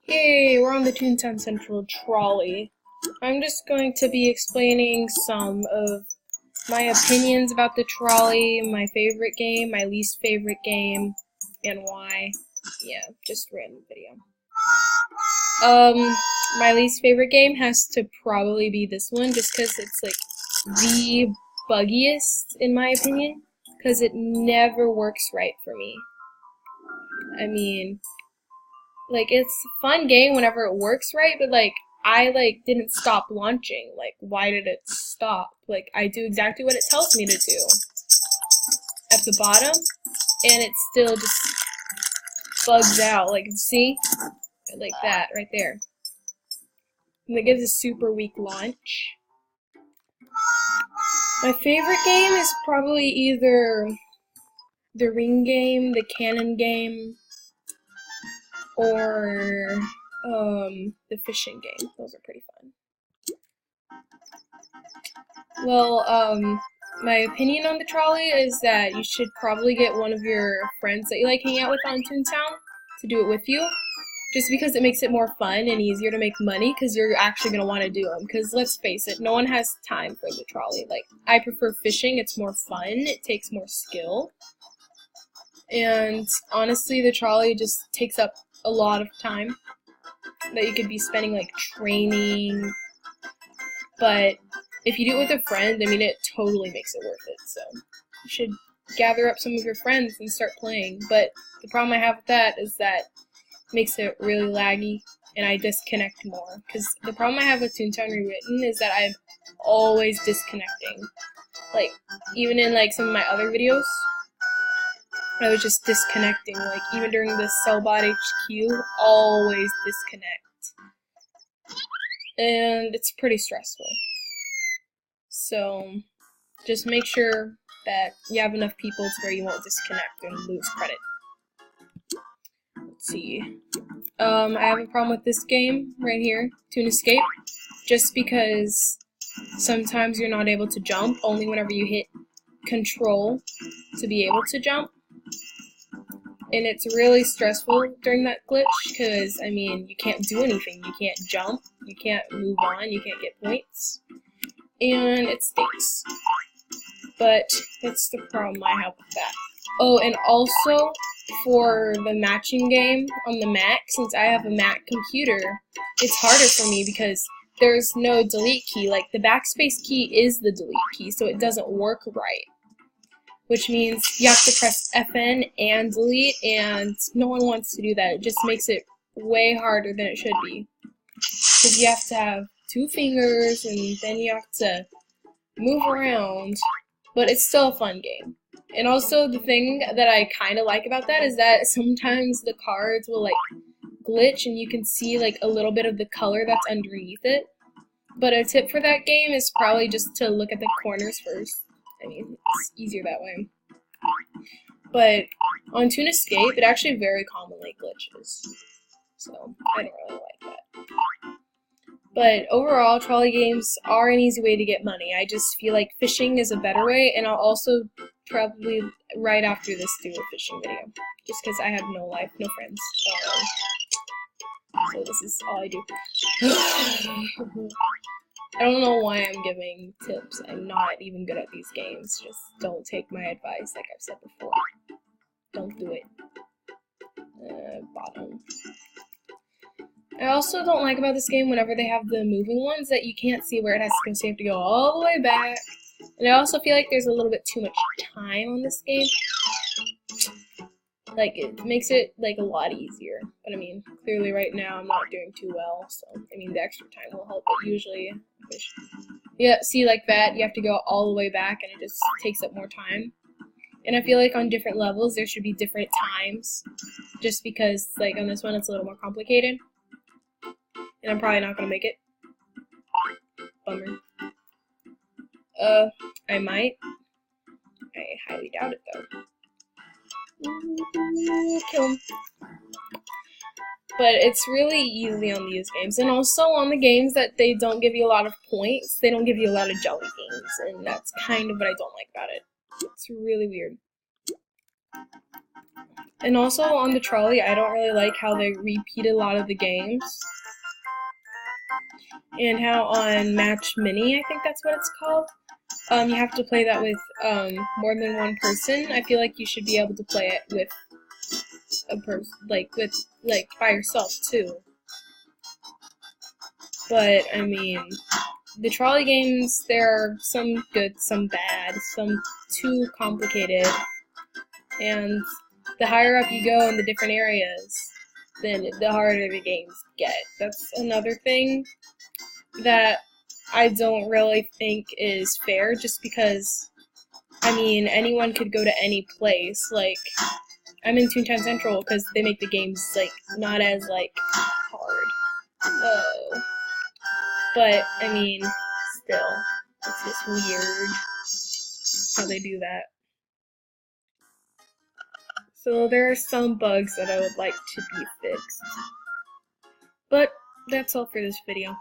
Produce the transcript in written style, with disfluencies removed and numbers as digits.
Hey, we're on the Toontown Central trolley. I'm just going to be explaining some of my opinions about the trolley, my favorite game, my least favorite game, and why. Yeah, just random video. My least favorite game has to probably be this one, just because it's like the buggiest in my opinion, because it never works right for me. I mean, like, it's a fun game whenever it works right, but like I didn't stop launching. Like, why did it stop? Like, I do exactly what it tells me to do at the bottom, and it still just bugs out. Like, see? Like that right there. And it gives a super weak launch. My favorite game is probably either the ring game, the cannon game, or the fishing game. Those are pretty fun. Well, my opinion on the trolley is that you should probably get one of your friends that you like hanging out with on Toontown to do it with you. Just because it makes it more fun and easier to make money, because you're actually going to want to do them. Because let's face it, no one has time for the trolley. Like, I prefer fishing, it's more fun, it takes more skill. And honestly, the trolley just takes up a lot of time that you could be spending like training. But if you do it with a friend, I mean, it totally makes it worth it. So you should gather up some of your friends and start playing. But the problem I have with that is that it makes it really laggy, and I disconnect more. Because the problem I have with Toontown Rewritten is that I'm always disconnecting. Like, even in like some of my other videos, I was just disconnecting. Like, even during the Cellbot HQ, always disconnect. And it's pretty stressful. So just make sure that you have enough people to where you won't disconnect and lose credit. Let's see. I have a problem with this game right here, Toon Escape, just because sometimes you're not able to jump, only whenever you hit control to be able to jump. And it's really stressful during that glitch, because, I mean, you can't do anything. You can't jump, you can't move on, you can't get points. And it stinks. But that's the problem I have with that. Oh, and also, for the matching game on the Mac, since I have a Mac computer, it's harder for me because there's no delete key. Like, the backspace key is the delete key, so it doesn't work right. Which means you have to press FN and delete, and no one wants to do that. It just makes it way harder than it should be. Because you have to have two fingers, and then you have to move around. But it's still a fun game. And also, the thing that I kind of like about that is that sometimes the cards will, like, glitch, and you can see, like, a little bit of the color that's underneath it. But a tip for that game is probably just to look at the corners first. I mean, it's easier that way. But on Toon Escape, it actually very commonly glitches. So, I don't really like that. But overall, trolley games are an easy way to get money. I just feel like fishing is a better way, and I'll also probably, right after this, do a fishing video. Just because I have no life, no friends. So this is all I do. I don't know why I'm giving tips. I'm not even good at these games. Just don't take my advice, like I've said before. Don't do it. Bottom. I also don't like about this game whenever they have the moving ones that you can't see where it has to go, so you have to go all the way back. And I also feel like there's a little bit too much time on this game. Like, it makes it, like, a lot easier. But, I mean, clearly right now I'm not doing too well, so, I mean, the extra time will help, but usually, yeah, see, like that, you have to go all the way back, and it just takes up more time. And I feel like on different levels, there should be different times, just because, like, on this one, it's a little more complicated. And I'm probably not gonna make it. Bummer. I might. I highly doubt it, though. Kill him. But it's really easy on these games. And also on the games that they don't give you a lot of points, they don't give you a lot of jelly beans. And that's kind of what I don't like about it. It's really weird. And also on the trolley, I don't really like how they repeat a lot of the games. And how on Match Mini, I think that's what it's called, you have to play that with more than one person. I feel like you should be able to play it with a person, like by yourself too. But I mean, the trolley games, there are some good, some bad, some too complicated, and the higher up you go in the different areas, then the harder the games get. That's another thing that I don't really think is fair, just because, I mean, anyone could go to any place. Like, I'm in Toontown Central because they make the games, like, not as, like, hard. Oh. But, I mean, still, it's just weird how they do that. So there are some bugs that I would like to be fixed. But that's all for this video.